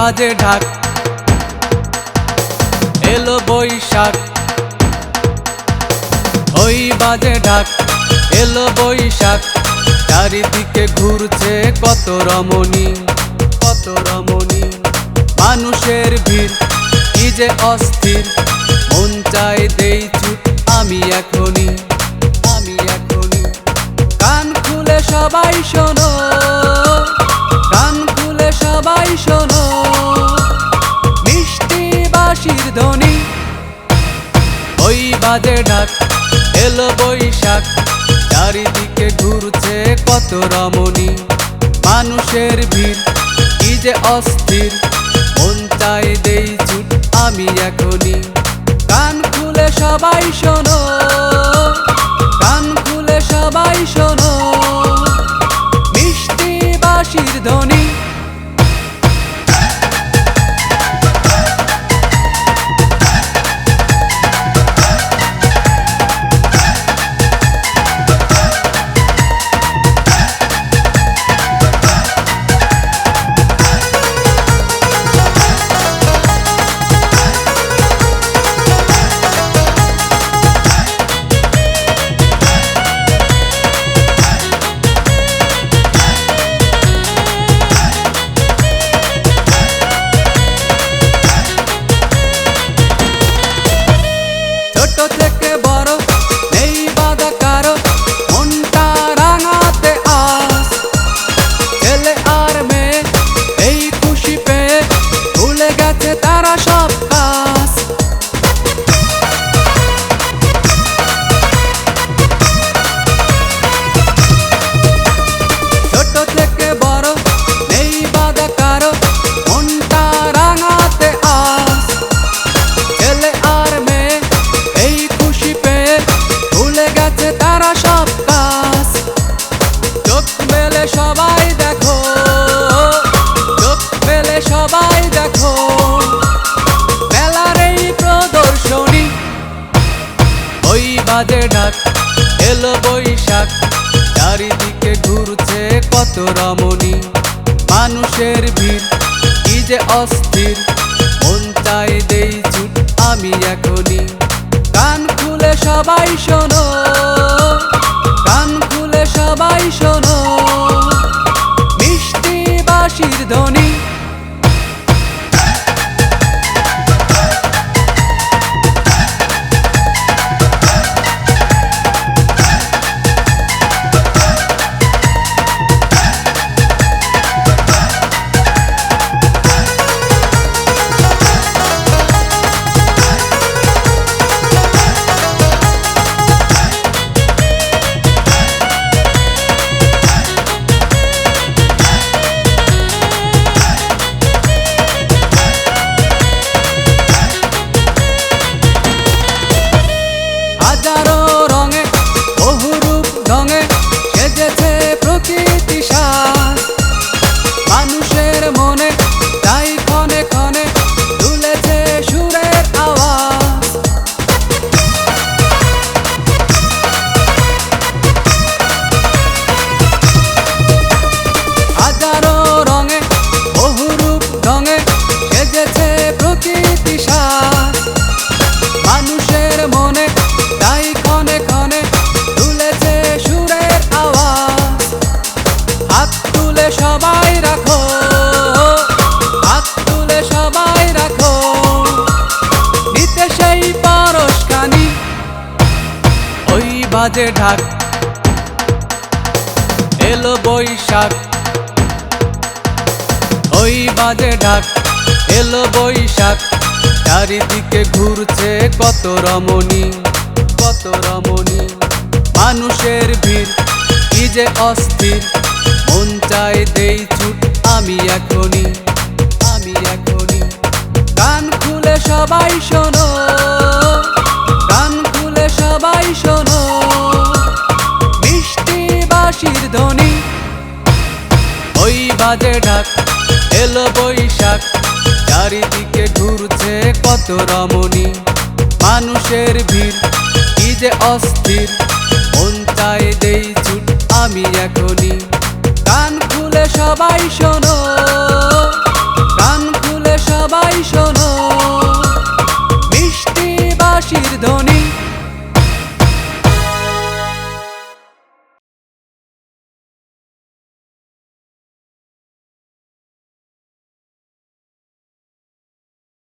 বাজে ঢাক, এলো বৈশাখ। ওই বাজে ঢাক, এলো বৈশাখ। চারিদিকে ঘুরছে কত রমণী, কত রমণী। মানুষের ভিড় কি যে অস্থির, মন চায় দেই ছুট আমি এখনই, আমি এখনই। কান খুলে সবাই শোনো, কান খুলে সবাই শোনো, মিষ্টি বাঁশির ধ্বনি। ওই বাজে ঢাক, এলো বৈশাখ। চারিদিকে ঘুরছে কত রমণী, মানুষের ভিড় কি যে অস্থির, মন চায় দেই ছুট আমি এখনই। কান খুলে সবাই শোনো, কান খুলে সবাই শোনো, মিষ্টি বাঁশির ধ্বনি। ছোট থেকে বড় নেই বাধা কারো, মনটা রাঙাতে আস। ছেলে আর মেয়ে এই খুশি পেয়ে ভুলে গেছে তারা সব কাজ। ছোট থেকে বড় নেই বাধা কারো, মনটা রাঙাতে আস। ছেলে আর মেয়ে এই খুশি পেয়ে ভুলে গেছে তারা সব কাজ। চোখ মেলে সবাই দেখো, চোখ মেলে সবাই দেখো, মেলার এই প্রদর্শনী। ওই বাজে ঢাক, এলো বৈশাখ। চারিদিকে ঘুরছে কত রমণী, মানুষের ভিড় কি যে অস্থির, মন চায় দেই ছুট আমি এখনই। কান খুলে সবাই শোনো, কান খুলে সবাই শোনো, মিষ্টি বাঁশির ধ্বনি। হাজারো রঙে বহুরূপ ঢঙে সেজেছে প্রকৃতি সাজ। মানুষের মনে তাই ক্ষণে ক্ষণে দুলেছে সুরের আওয়াজ। হাজারো রঙে বহুরূপ ঢঙে সেজেছে প্রকৃতি সাজ। মানুষের মনে তাই ক্ষণে ক্ষণে দুলেছে সুরের আওয়াজ। হাত তুলে সবাই রাখো, হাত তুলে সবাই রাখো, নিতে সেই পরশখানি। ওই বাজে ঢাক, এলো বৈশাখ। ওই বাজে ঢাক, এলো বৈশাখ। চারিদিকে ঘুরছে কত রমণী, কত রমণী। মানুষের ভিড় কি যে অস্থির, মন চায় দেই ছুট আমি এখনই, আমি এখনই। কান খুলে সবাই শোনো, কান খুলে সবাই শোনো, মিষ্টি বাঁশির ধ্বনি। ওই বাজে ঢাক, এলো বৈশাখ। চারিদিকে ঘুরছে কত রমণী, মানুষের ভিড় কি যে অস্থির, মন চায় দেই ছুট আমি এখনই। কান খুলে সবাই শোনো।